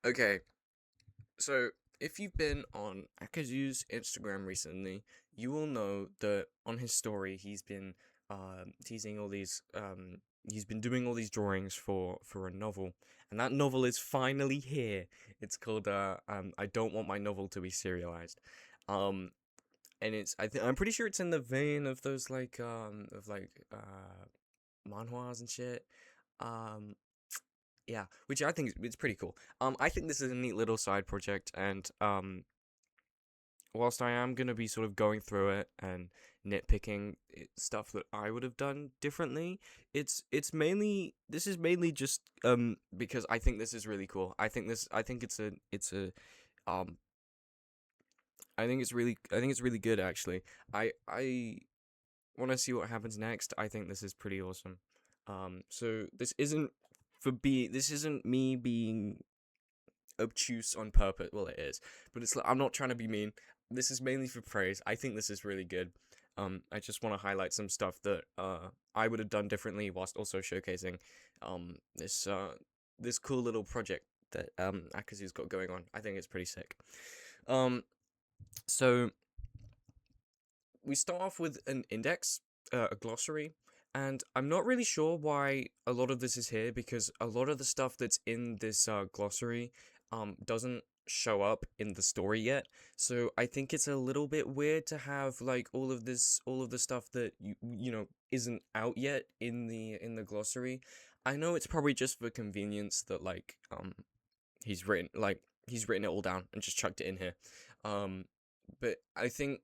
Okay, so if you've been on AKEZU's Instagram recently, you will know that on his story teasing all these he's been doing all these drawings for a novel, and that novel is finally here. It's called I Don't Want My Novel to Be Serialized. Um and I'm pretty sure it's in the vein of those manhwas and shit. Um yeah, which I think it's pretty cool. I think this is a neat little side project, and whilst I am gonna be sort of going through it and nitpicking stuff that I would have done differently, it's mainly this is mainly just because I think this is really cool. I think it's a um I think it's really good actually. I want to see what happens next. I think this is pretty awesome. So this isn't me being obtuse on purpose. Well, it is, but it's like I'm not trying to be mean. This is mainly for praise. I think this is really good. I just want to highlight some stuff that I would have done differently, whilst also showcasing this cool little project that AKEZU's got going on. I think it's pretty sick. Um, so we start off with an index, a glossary, and I'm not really sure why a lot of this is here because a lot of the stuff that's in this glossary doesn't show up in the story yet. So I think it's a little bit weird to have like all of the stuff that you know isn't out yet in the glossary. I know it's probably just for convenience that he's written it all down and just chucked it in here. Um, but I think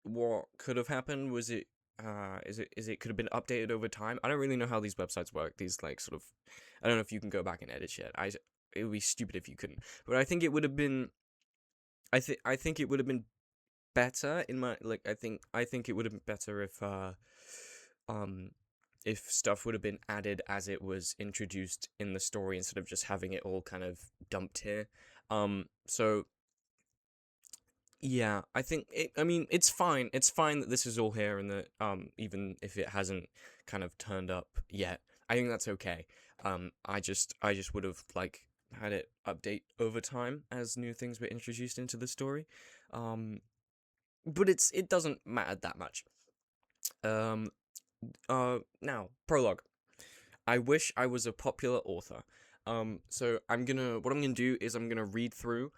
what could have happened was it could have been updated over time. I don't really know how these websites work. These like sort of I don't know if you can go back and edit shit. It would be stupid if you couldn't. But I think it would have been I think it would have been better in my like I think it would have been better um if stuff would have been added as it was introduced in the story instead of just having it all kind of dumped here. So yeah, I think I mean, it's fine. It's fine that this is all here and that even if it hasn't kind of turned up yet, I think that's okay. I just would have like had it update over time as new things were introduced into the story. Um, but it doesn't matter that much. Um, Now prologue. I wish I was a popular author. So what I'm gonna do is I'm gonna read through,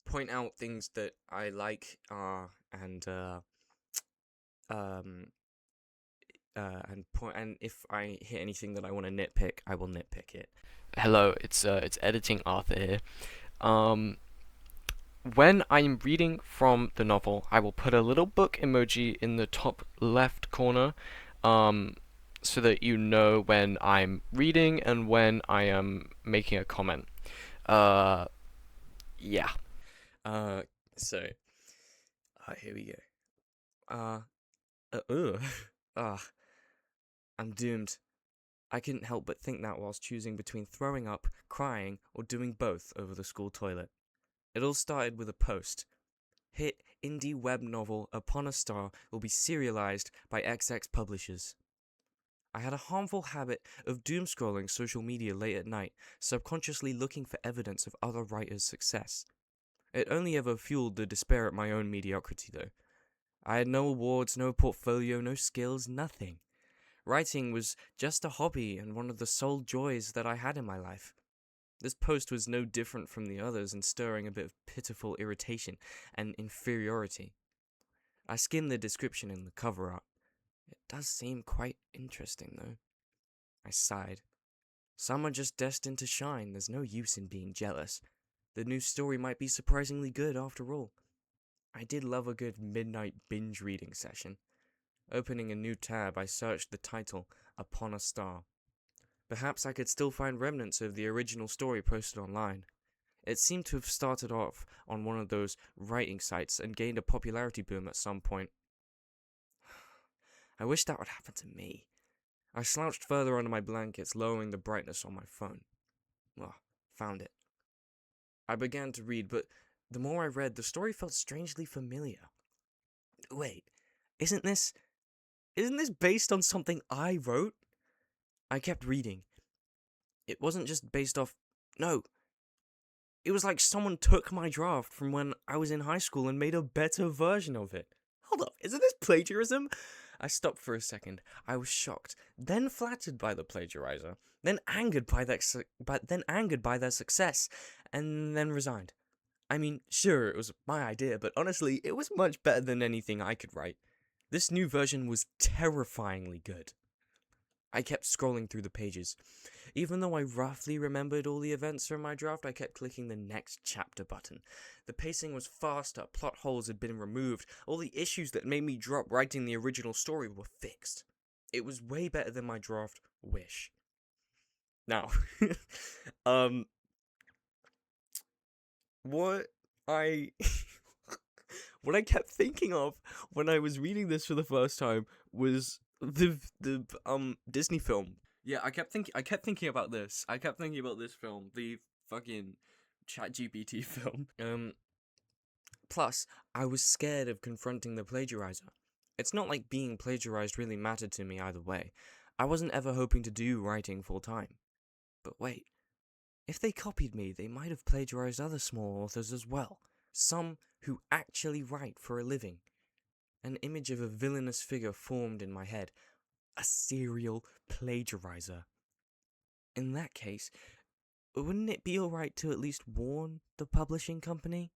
point out things that I like, um, and if I hit anything that I want to nitpick, I will nitpick it. Hello, it's editing Arthur here. Um, when I'm reading from the novel, I will put a little book emoji in the top left corner, um, so that you know when I'm reading and when I am making a comment. Uh, yeah. Uh, so, Here we go. Ugh. Ah, I'm doomed. I couldn't help but think that whilst choosing between throwing up, crying, or doing both over the school toilet. It all started with a post. Hit indie web novel Upon a Star will be serialized by XX publishers. I had a harmful habit of doom scrolling social media late at night, subconsciously looking for evidence of other writers' success. It only ever fueled the despair at my own mediocrity, though. I had no awards, no portfolio, no skills, nothing. Writing was just a hobby and one of the sole joys that I had in my life. This post was no different from the others in stirring a bit of pitiful irritation and inferiority. I skimmed the description in the cover art. It does seem quite interesting, though. I sighed. Some are just destined to shine. There's no use in being jealous. The new story might be surprisingly good after all. I did love a good midnight binge reading session. Opening a new tab, I searched the title, Upon a Star. Perhaps I could still find remnants of the original story posted online. It seemed to have started off on one of those writing sites and gained a popularity boom at some point. I wish that would happen to me. I slouched further under my blankets, lowering the brightness on my phone. Ah, found it. I began to read, but the more I read, the story felt strangely familiar. Wait, isn't this isn't this based on something I wrote? I kept reading. It wasn't just based off. No, It was like someone took my draft from when I was in high school and made a better version of it. Hold up, isn't this plagiarism? I stopped for a second. I was shocked, then flattered by the plagiarizer, then angered by their success, and then resigned. I mean, sure, it was my idea, but honestly, it was much better than anything I could write. This new version was terrifyingly good. I kept scrolling through the pages. Even though I roughly remembered all the events from my draft, I kept clicking the next chapter button. The pacing was faster, plot holes had been removed, all the issues that made me drop writing the original story were fixed. It was way better than my draft wish. Now, what I what I kept thinking of when I was reading this for the first time was the Disney film. Yeah, I kept thinking about this. I kept thinking about this film, the fucking ChatGPT film. Plus, I was scared of confronting the plagiarizer. It's not like being plagiarized really mattered to me either way. I wasn't ever hoping to do writing full time. But wait, if they copied me, they might have plagiarized other small authors as well. Some who actually write for a living. An image of a villainous figure formed in my head. A serial plagiarizer. In that case, wouldn't it be alright to at least warn the publishing company?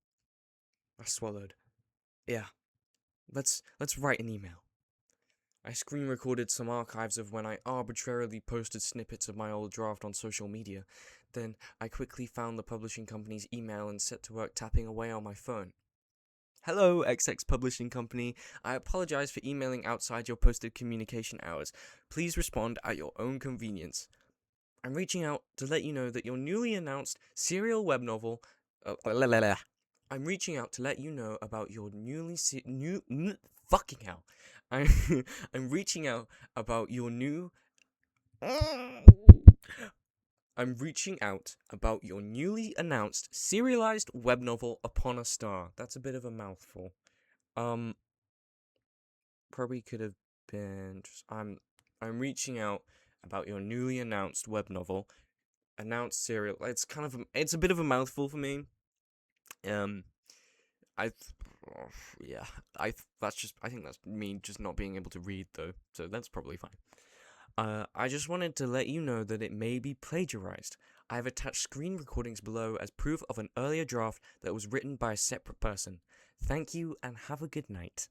I swallowed. Yeah, let's write an email. I screen recorded some archives of when I arbitrarily posted snippets of my old draft on social media. Then I quickly found the publishing company's email and set to work tapping away on my phone. Hello, XX Publishing Company. I apologize for emailing outside your posted communication hours. Please respond at your own convenience. I'm reaching out to let you know that your newly announced serial web novel... I'm reaching out to let you know about your fucking hell. I'm reaching out about your new... I'm reaching out about your newly announced serialized web novel Upon a Star. That's a bit of a mouthful. Probably could have been just, I'm reaching out about your newly announced web novel, announced serial. It's a bit of a mouthful for me. I think that's me just not being able to read though, so that's probably fine. I just wanted to let you know that it may be plagiarized. I have attached screen recordings below as proof of an earlier draft that was written by a separate person. Thank you and have a good night.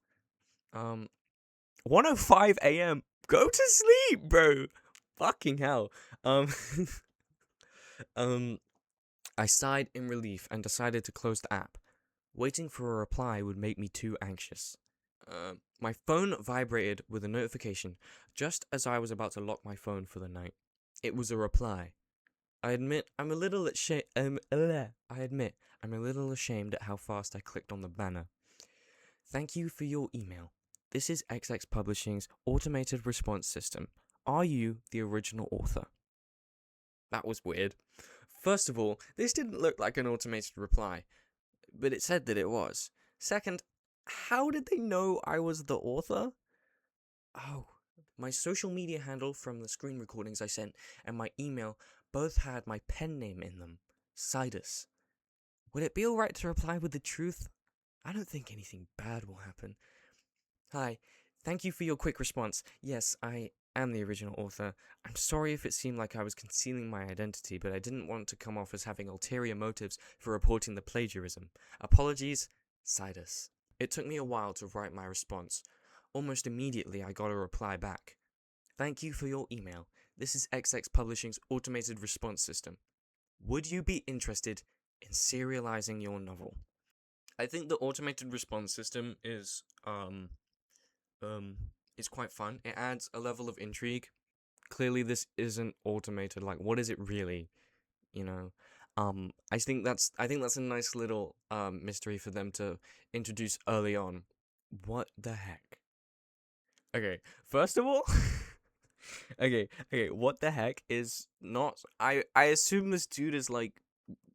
1:05 a.m. Go to sleep, bro. Fucking hell. I sighed in relief and decided to close the app. Waiting for a reply would make me too anxious. My phone vibrated with a notification just as I was about to lock my phone for the night. It was a reply. I admit I'm a little ashamed at how fast I clicked on the banner. Thank you for your email. This is XX Publishing's automated response system. Are you the original author? That was weird. First of all, this didn't look like an automated reply, but it said that it was. Second, how did they know I was the author? Oh, my social media handle from the screen recordings I sent and my email both had my pen name in them, Sidus. Would it be alright to reply with the truth? I don't think anything bad will happen. Hi, thank you for your quick response. Yes, I am the original author. I'm sorry if it seemed like I was concealing my identity, but I didn't want to come off as having ulterior motives for reporting the plagiarism. Apologies, Sidus. It took me a while to write my response. Almost immediately, I got a reply back. Thank you for your email. This is XX Publishing's automated response system. Would you be interested in serializing your novel? I think the automated response system is quite fun. It adds a level of intrigue. Clearly this isn't automated. Like, what is it really? You know? I think that's a nice little mystery for them to introduce early on. What the heck? Okay, first of all, okay, what the heck is not I assume this dude is like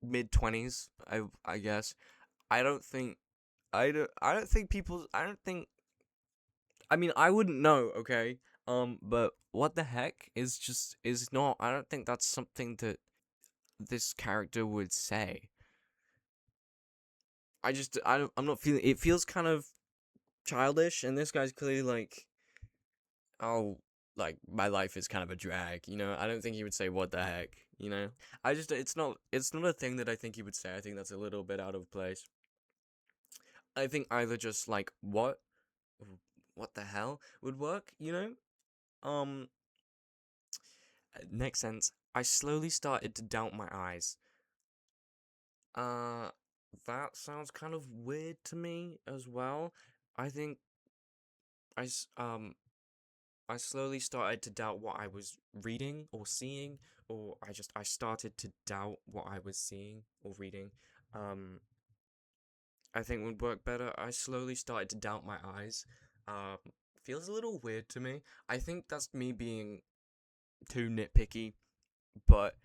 mid-20s, I guess. I don't think I mean, I wouldn't know, okay? But what the heck is not, I don't think that's something that this character would say. I'm not feeling it. Feels kind of childish, and this guy's clearly like, oh, like my life is kind of a drag, you know. I don't think he would say what the heck, you know. It's not a thing that I think he would say. I think that's a little bit out of place. I think either just like what the hell would work, you know. Um, Next sense, I slowly started to doubt my eyes. Uh, that sounds kind of weird to me as well. I think I s- um I slowly started to doubt what I was reading or seeing, or I started to doubt what I was seeing or reading. Um, I think would work better. I slowly started to doubt my eyes. Um, Feels a little weird to me. I think that's me being too nitpicky, but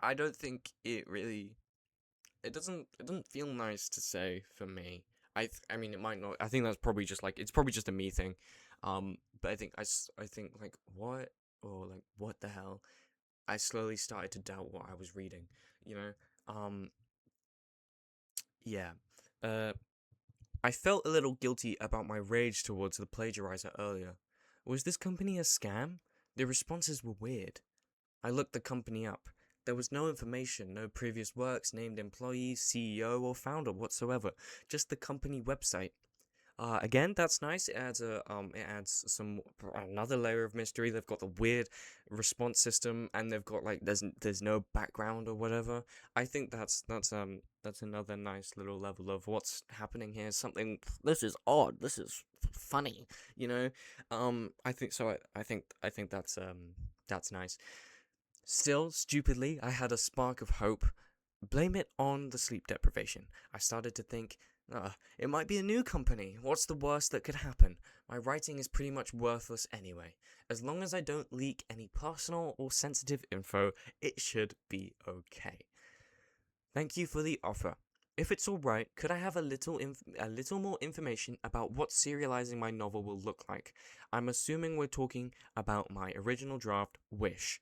I don't think it really it doesn't feel nice to say for me. I mean it might not. I think that's probably just like it's probably just a me thing. But I think like what or like what the hell. I slowly started to doubt what I was reading. You know. Um. Yeah. Uh. I felt a little guilty about my rage towards the plagiarizer earlier. Was this company a scam? The responses were weird. I looked the company up. There was no information, no previous works, named employees, CEO, or founder whatsoever. Just the company website. Again, that's nice. It adds some another layer of mystery. They've got the weird response system, and they've got like there's no background or whatever. I think that's another nice little level of what's happening here. Something this is odd. This is funny. You know. I think so. I think that's nice. Still, stupidly, I had a spark of hope. Blame it on the sleep deprivation. I started to think, it might be a new company. What's the worst that could happen? My writing is pretty much worthless anyway. As long as I don't leak any personal or sensitive info, it should be okay. Thank you for the offer. If it's alright, could I have a little more information about what serializing my novel will look like? I'm assuming we're talking about my original draft, Wish.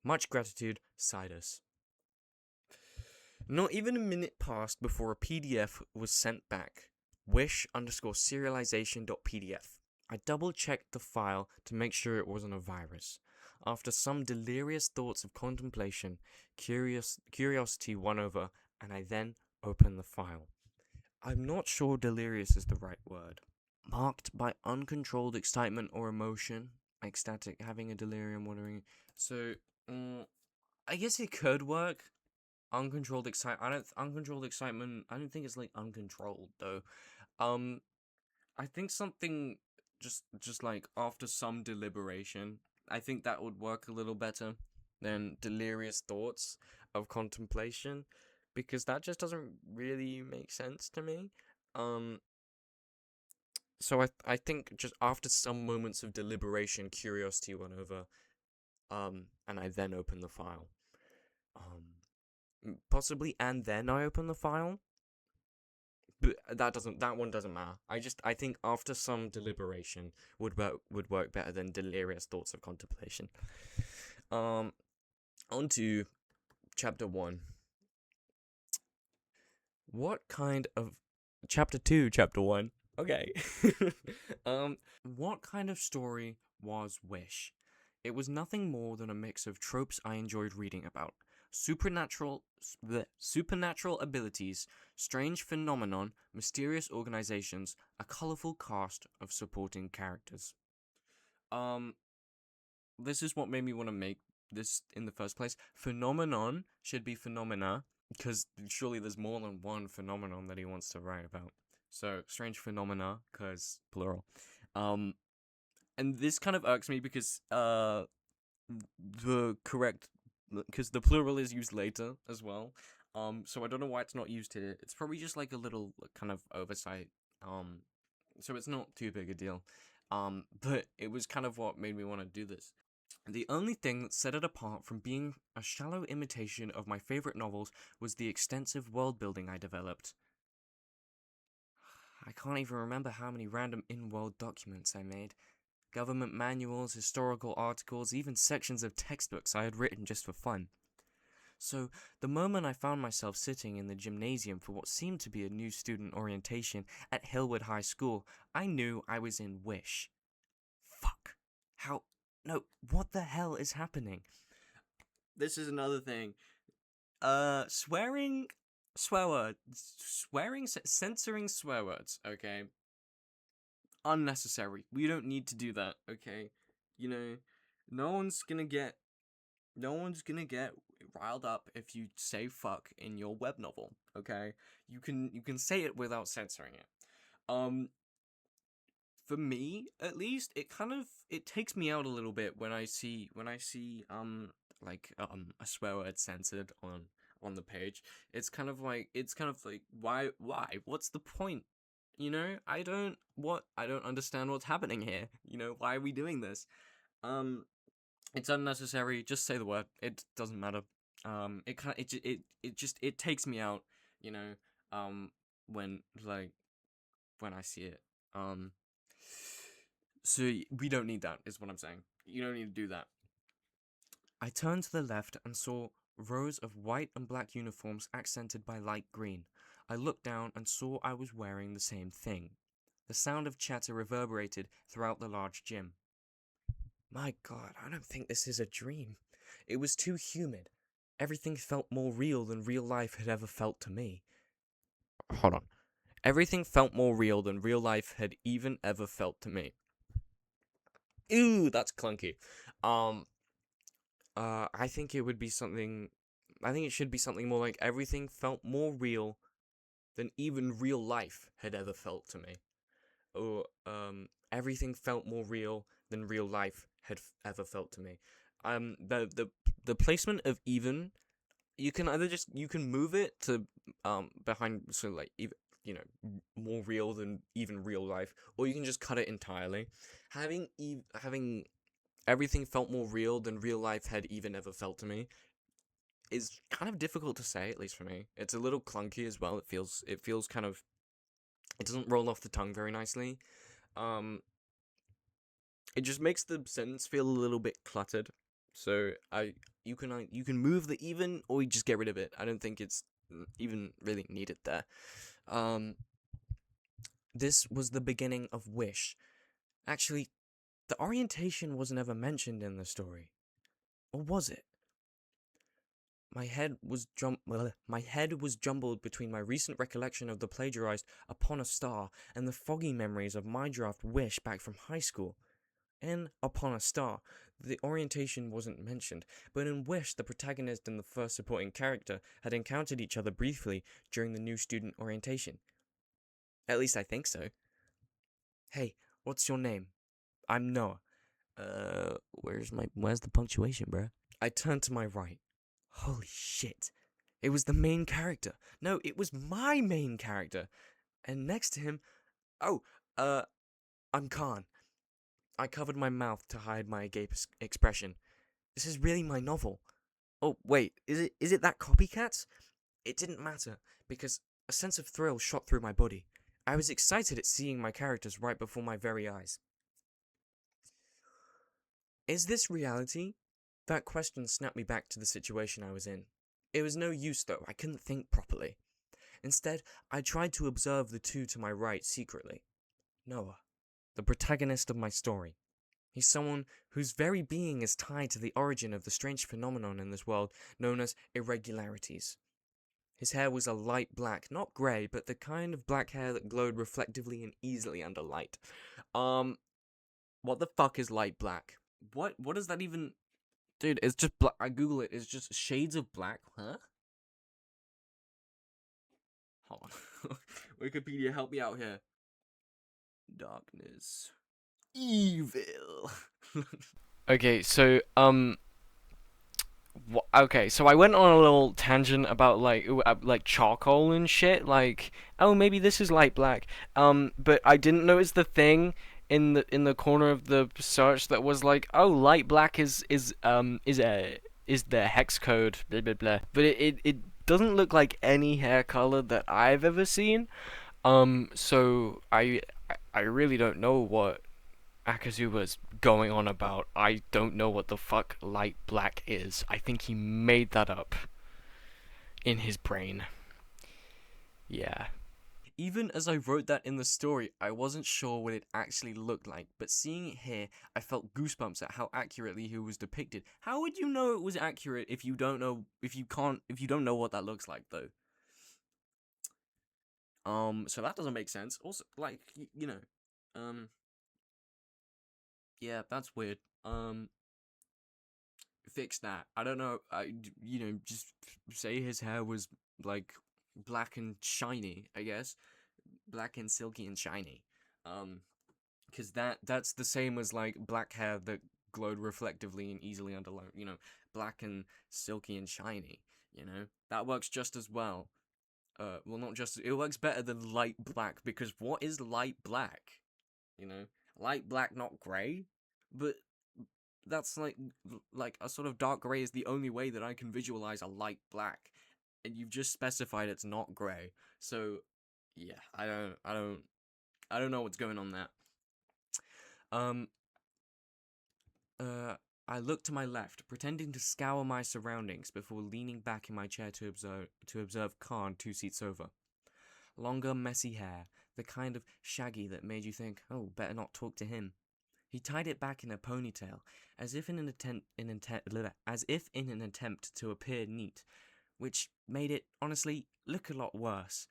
Much gratitude, Sidus. Not even a minute passed before a PDF was sent back. Wish underscore serialization.pdf. I double checked the file to make sure it wasn't a virus. After some delirious thoughts of contemplation, curiosity won over, and I then opened the file. I'm not sure delirious is the right word. Marked by uncontrolled excitement or emotion, ecstatic, having a delirium, wandering. So, I guess it could work. Uncontrolled excitement. I don't think it's like uncontrolled though. Um, I think something just like after some deliberation. I think that would work a little better than delirious thoughts of contemplation, because that just doesn't really make sense to me. Um, so I think just after some moments of deliberation, curiosity went over. And I then opened the file. Possibly, and then I open the file. But that one doesn't matter. I think after some deliberation would work better than delirious thoughts of contemplation. On to chapter 1. What kind of chapter 2, chapter 1. Okay. What kind of story was Wish? It was nothing more than a mix of tropes I enjoyed reading about. Supernatural abilities, strange phenomenon, mysterious organizations, a colorful cast of supporting characters. Um, this is what made me want to make this in the first place. Phenomenon should be phenomena, because surely there's more than one phenomenon that he wants to write about. So, strange phenomena, because plural. And this kind of irks me because, the correct, because the plural is used later as well. So I don't know why it's not used here. It's probably just like a little kind of oversight. So it's not too big a deal. But it was kind of what made me want to do this. The only thing that set it apart from being a shallow imitation of my favorite novels was the extensive world building I developed. I can't even remember how many random in-world documents I made. Government manuals, historical articles, even sections of textbooks I had written just for fun. So, the moment I found myself sitting in the gymnasium for what seemed to be a new student orientation at Hillwood High School, I knew I was in Wish. Fuck. How? No, what the hell is happening? This is another thing. Swearing, swear words, censoring swear words, okay? Unnecessary. We don't need to do that, okay? You know, no one's gonna get riled up if you say fuck in your web novel, okay? You can say it without censoring it. For me, at least, it takes me out a little bit when I see a swear word censored on the page. It's kind of like why what's the point? You know, I don't understand what's happening here. You know, why are we doing this? It's unnecessary. Just say the word. It doesn't matter. It takes me out. You know, when when I see it. So we don't need that, is what I'm saying. You don't need to do that. I turned to the left and saw rows of white and black uniforms accented by light green. I looked down and saw I was wearing the same thing. The sound of chatter reverberated throughout the large gym. My God, I don't think this is a dream. It was too humid. Everything felt more real than real life had ever felt to me. Hold on. Everything felt more real than real life had even ever felt to me. Ew, that's clunky. I think it would be something. I think it should be something more like everything felt more real than even real life had ever felt to me. Or, everything felt more real than real life had ever felt to me. The placement of even, you can move it to, behind, so like, even, you know, more real than even real life, or you can just cut it entirely. Having everything felt more real than real life had even ever felt to me is kind of difficult to say, at least for me. It's a little clunky as well. It feels kind of, it doesn't roll off the tongue very nicely. It just makes the sentence feel a little bit cluttered. So you can move the even, or you just get rid of it. I don't think it's even really needed there. This was the beginning of Wish. Actually, the orientation wasn't ever mentioned in the story. Or was it? My head was jumbled between my recent recollection of the plagiarized Upon a Star and the foggy memories of my draft Wish back from high school. In Upon a Star, the orientation wasn't mentioned, but in Wish, the protagonist and the first supporting character had encountered each other briefly during the new student orientation. At least I think so. Hey, what's your name? I'm Noah. Where's the punctuation, bruh? I turned to my right. Holy shit. It was the main character. No, it was my main character. And next to him, I'm Khan. I covered my mouth to hide my agape expression. This is really my novel. Oh, wait, is it that copycat? It didn't matter, because a sense of thrill shot through my body. I was excited at seeing my characters right before my very eyes. Is this reality? That question snapped me back to the situation I was in. It was no use, though. I couldn't think properly. Instead, I tried to observe the two to my right secretly. Noah, the protagonist of my story. He's someone whose very being is tied to the origin of the strange phenomenon in this world known as irregularities. His hair was a light black, not grey, but the kind of black hair that glowed reflectively and easily under light. What the fuck is light black? What does that even... Dude, it's just black. I Google it. It's just shades of black. Huh? Hold on. Wikipedia, help me out here. Darkness. Evil. Okay, so okay, so I went on a little tangent about like charcoal and shit. Like, oh, maybe this is light black. But I didn't notice the thing in the corner of the search that was like, oh, light black is the hex code. Blah blah blah. But it doesn't look like any hair color that I've ever seen. So I really don't know what AKEZU was going on about. I don't know what the fuck light black is. I think he made that up. in his brain. Yeah. Even as I wrote that in the story, I wasn't sure what it actually looked like, but seeing it here, I felt goosebumps at how accurately he was depicted. How would you know it was accurate if you don't know, if you don't know what that looks like, though? So that doesn't make sense. Also, like, yeah, that's weird. Fix that. I don't know. Just say his hair was like black and shiny, I guess. Black and silky and shiny. Because that's the same as like black hair that glowed reflectively and easily under light. Black and silky and shiny. That works just as well. Well, not just it works better than light black, because what is light black? You know, light black, not grey, but that's like a sort of dark grey is the only way that I can visualize a light black, and you've just specified it's not grey. So yeah, I don't know what's going on there. Um, I looked to my left, pretending to scour my surroundings before leaning back in my chair to observe Khan 2 seats over. Longer, messy hair, the kind of shaggy that made you think, oh, better not talk to him. He tied it back in a ponytail, as if in an attempt to appear neat, which made it, honestly, look a lot worse.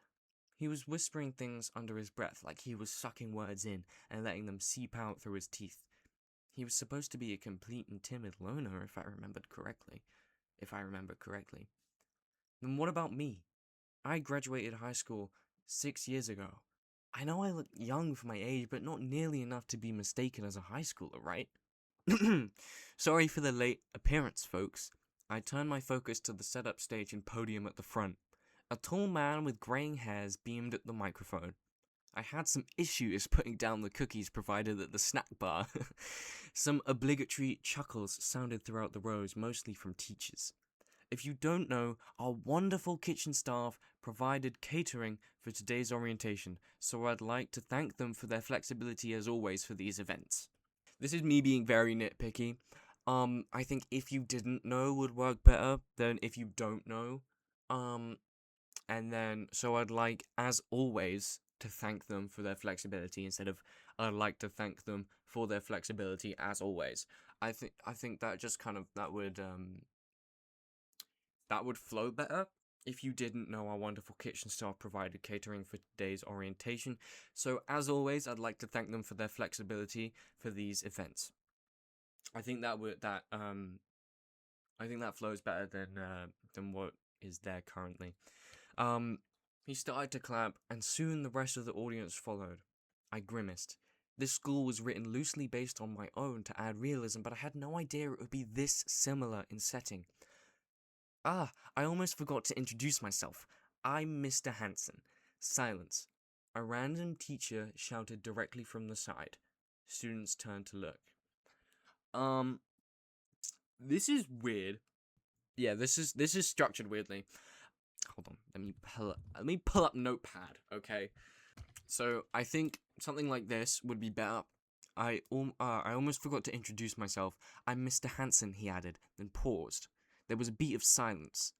He was whispering things under his breath, like he was sucking words in and letting them seep out through his teeth. He was supposed to be a complete and timid loner, if I remember correctly. Then what about me? I graduated high school 6 years ago. I know I look young for my age, but not nearly enough to be mistaken as a high schooler, right? Sorry for the late appearance, folks. I turned my focus to the setup stage and podium at the front. A tall man with graying hairs beamed at the microphone. I had some issues putting down the cookies provided at the snack bar. Some obligatory chuckles sounded throughout the rows, mostly from teachers. If you don't know, our wonderful kitchen staff provided catering for today's orientation, so I'd like to thank them for their flexibility as always for these events. This is me being very nitpicky. I think if you didn't know would work better than if you don't know. And then, so I'd like, as always, to thank them for their flexibility instead of I'd like to thank them for their flexibility as always. I think that just kind of that would flow better if you didn't know our wonderful kitchen staff provided catering for today's orientation. So as always, I'd like to thank them for their flexibility for these events. I think that flows better than what is there currently. He started to clap, and soon the rest of the audience followed. I grimaced. This school was written loosely based on my own to add realism, but I had no idea it would be this similar in setting. Ah, I almost forgot to introduce myself. I'm Mr. Hanson. Silence. A random teacher shouted directly from the side. Students turned to look. This is weird. Yeah, this is structured weirdly. Hold on, let me pull up Notepad, okay? So I think something like this would be better. I almost forgot to introduce myself. I'm Mr. Hanson, he added, then paused. There was a beat of silence.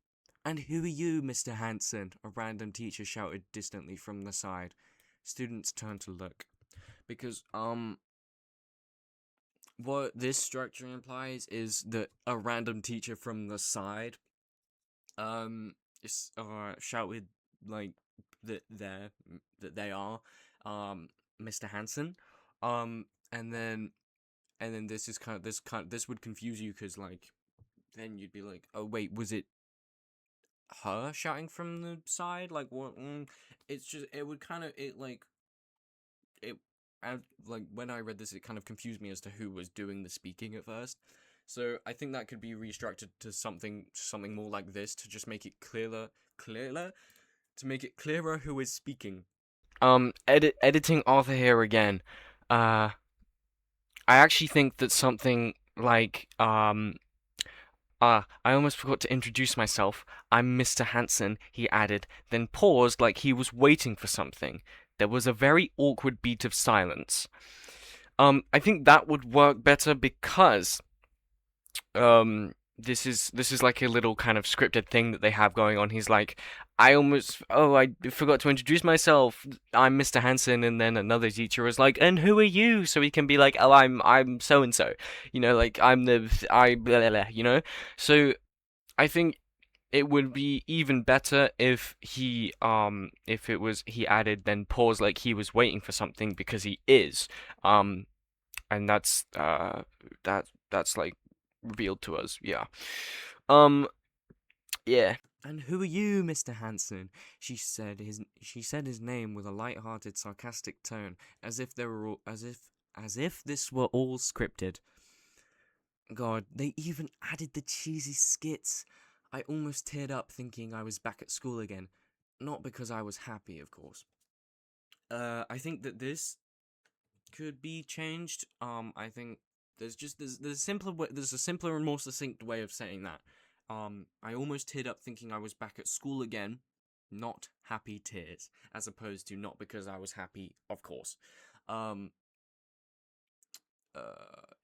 And who are you, Mr. Hanson? A random teacher shouted distantly from the side. Students turned to look. Because, what this structure implies is that a random teacher from the side, shouted, like, that they are, Mr. Hanson. And then this would confuse you, because, like, then you'd be like, oh wait, was it her shouting from the side? Like, what? It's just, it would kind of, like, when I read this, it kind of confused me as to who was doing the speaking at first. So I think that could be restructured to something more like this, to just make it clearer, to make it clearer who is speaking. Editing Arthur here again. I actually think that something like, I almost forgot to introduce myself. I'm Mr. Hanson, he added, then paused like he was waiting for something. There was a very awkward beat of silence. I think that would work better because, this is like a little kind of scripted thing that they have going on. He's like, I forgot to introduce myself. I'm Mr. Hansen, and then another teacher was like, and who are you? So he can be like, oh, I'm so and so, like I'm the I blah, blah, blah. So I think it would be even better if it was he added then pause like he was waiting for something because he is, um, and that's like revealed to us, yeah. Um, yeah. And who are you, Mr. Hanson? She said his name with a light-hearted, sarcastic tone, as if they were all, as if this were all scripted. God, they even added the cheesy skits. I almost teared up thinking I was back at school again. Not because I was happy, of course. I think that this could be changed. I think there's a simpler way, there's a simpler and more succinct way of saying that. I almost teared up thinking I was back at school again, not happy tears, as opposed to not because I was happy, of course. Um,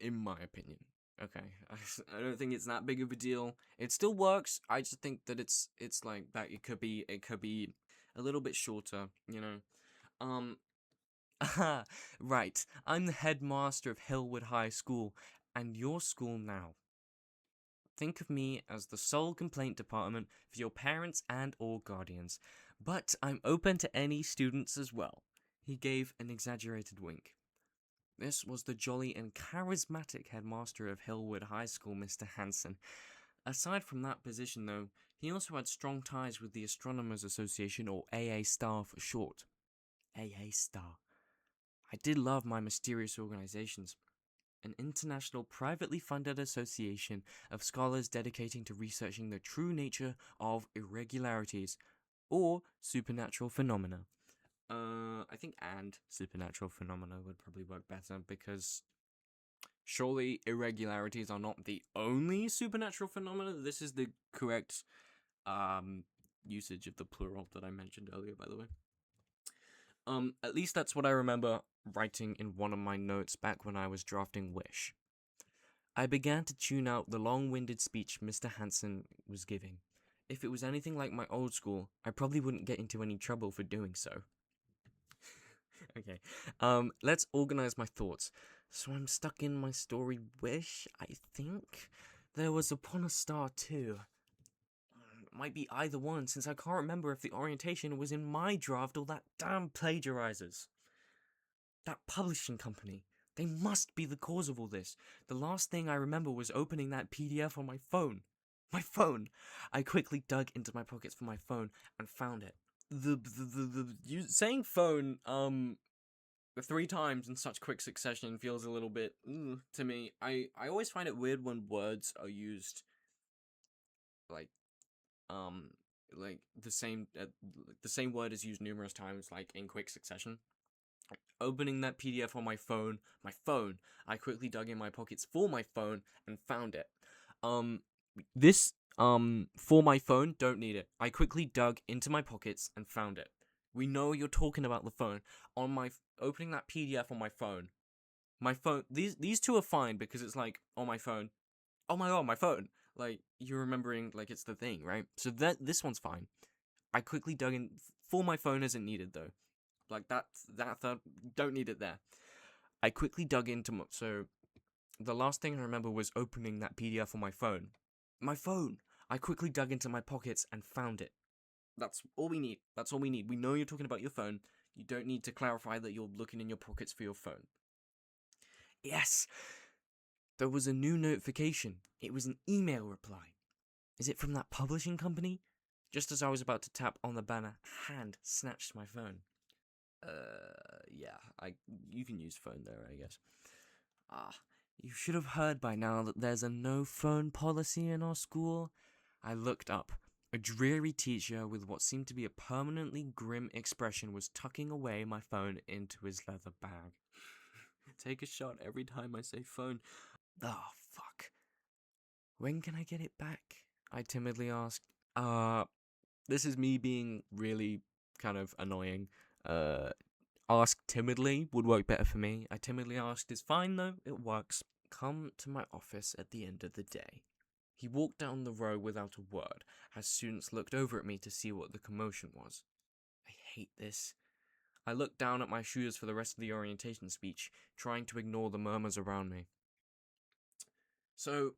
in my opinion. Okay, I don't think it's that big of a deal. It still works. I just think that it's like that. It could be a little bit shorter. Um, right. I'm the headmaster of Hillwood High School, and your school now. Think of me as the sole complaint department for your parents and or guardians, but I'm open to any students as well. He gave an exaggerated wink. This was the jolly and charismatic headmaster of Hillwood High School, Mr. Hanson. Aside from that position, though, he also had strong ties with the Astronomers Association, or AA Star for short. AA Star. I did love my mysterious organizations. An international privately funded association of scholars dedicating to researching the true nature of irregularities or supernatural phenomena. I think and supernatural phenomena would probably work better because surely irregularities are not the only supernatural phenomena. This is the correct usage of the plural that I mentioned earlier, by the way. At least that's what I remember writing in one of my notes back when I was drafting Wish. I began to tune out the long-winded speech Mr. Hanson was giving. If it was anything like my old school, I probably wouldn't get into any trouble for doing so. Okay, let's organize my thoughts. So I'm stuck in my story Wish, I think? There was Upon a Star too. Might be either one, since I can't remember if the orientation was in my draft or that damn plagiarizers. That publishing company. They must be the cause of all this. The last thing I remember was opening that PDF on my phone. My phone! I quickly dug into my pockets for my phone and found it. Saying phone, 3 times in such quick succession feels a little bit to me. I always find it weird when words are used like um like the same word is used numerous times like in quick succession. Opening that PDF on my phone, I quickly dug in my pockets for my phone and found it. This for my phone, don't need it. I quickly dug into my pockets and found it. We know you're talking about the phone. Opening that PDF on my phone. My phone. These two are fine because it's like on my phone. Oh my god, my phone. Like you're remembering like it's the thing, right? So this one's fine. I quickly dug in for my phone isn't needed though. Like that third, don't need it there. I quickly dug into so the last thing I remember was opening that PDF on my phone. My phone. I quickly dug into my pockets and found it. That's all we need. That's all we need. We know you're talking about your phone. You don't need to clarify that you're looking in your pockets for your phone. Yes! There was a new notification. It was an email reply. Is it from that publishing company? Just as I was about to tap on the banner, a hand snatched my phone. Yeah, you can use phone there, I guess. You should have heard by now that there's a no phone policy in our school. I looked up. A dreary teacher with what seemed to be a permanently grim expression was tucking away my phone into his leather bag. Take a shot every time I say phone. Oh, fuck. When can I get it back? I timidly asked. This is me being really kind of annoying. Ask timidly would work better for me. I timidly asked, is fine though, it works. Come to my office at the end of the day. He walked down the row without a word, as students looked over at me to see what the commotion was. I hate this. I looked down at my shoes for the rest of the orientation speech, trying to ignore the murmurs around me. So,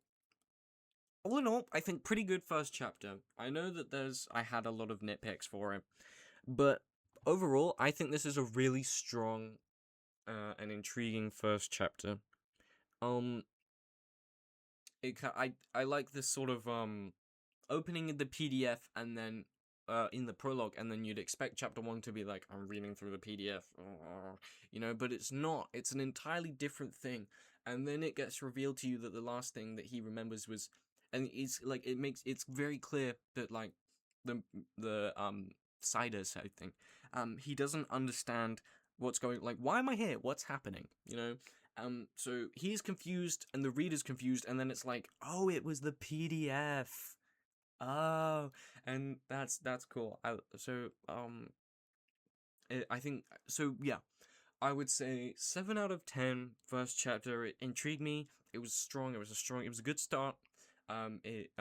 all in all, I think pretty good first chapter. I know that I had a lot of nitpicks for it, but overall, I think this is a really strong and intriguing first chapter. I like this sort of opening in the PDF and then in the prologue, and then you'd expect chapter 1 to be like, I'm reading through the PDF, but it's not. It's an entirely different thing, and then it gets revealed to you that the last thing that he remembers was, and it's like it's very clear that like the cider side thing, he doesn't understand what's going, like, why am I here? What's happening? So he's confused and the reader's confused, and then it's like, oh, it was the PDF. Oh, and that's cool. I think so. Yeah, I would say 7 out of 10. First chapter, it intrigued me. It was strong. It was a good start. It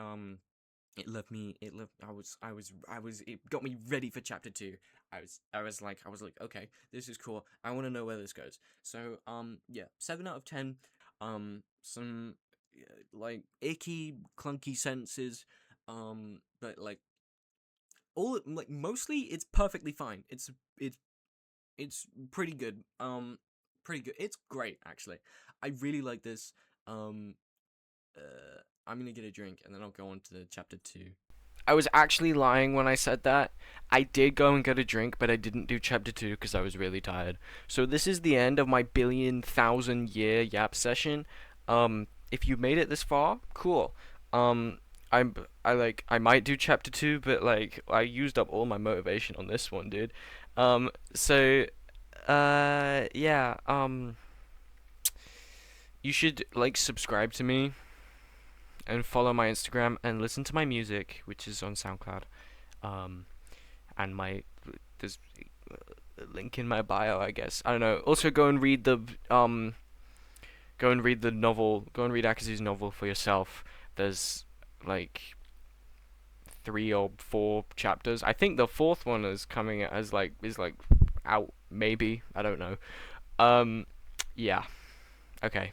left me. It got me ready for chapter 2. I was like, okay, this is cool. I want to know where this goes. So, yeah, 7 out of 10. Some like icky, clunky sentences. But like mostly it's perfectly fine. It's pretty good. Pretty good. It's great actually. I really like this. Um, I'm gonna get a drink and then I'll go on to chapter 2. I was actually lying when I said that. I did go and get a drink, but I didn't do chapter 2 because I was really tired. So this is the end of my 1,000,000,000 year yap session. If you made it this far, cool. Um, I might do chapter 2, but like I used up all my motivation on this one, dude. So yeah. You should like subscribe to me and follow my Instagram and listen to my music, which is on SoundCloud. Um, and there's a link in my bio, I guess. I don't know. Also, go and read the novel. Go and read AKEZU's novel for yourself. There's like 3 or 4 chapters. I think the fourth one is coming as is like out maybe. I don't know. Um, yeah. Okay.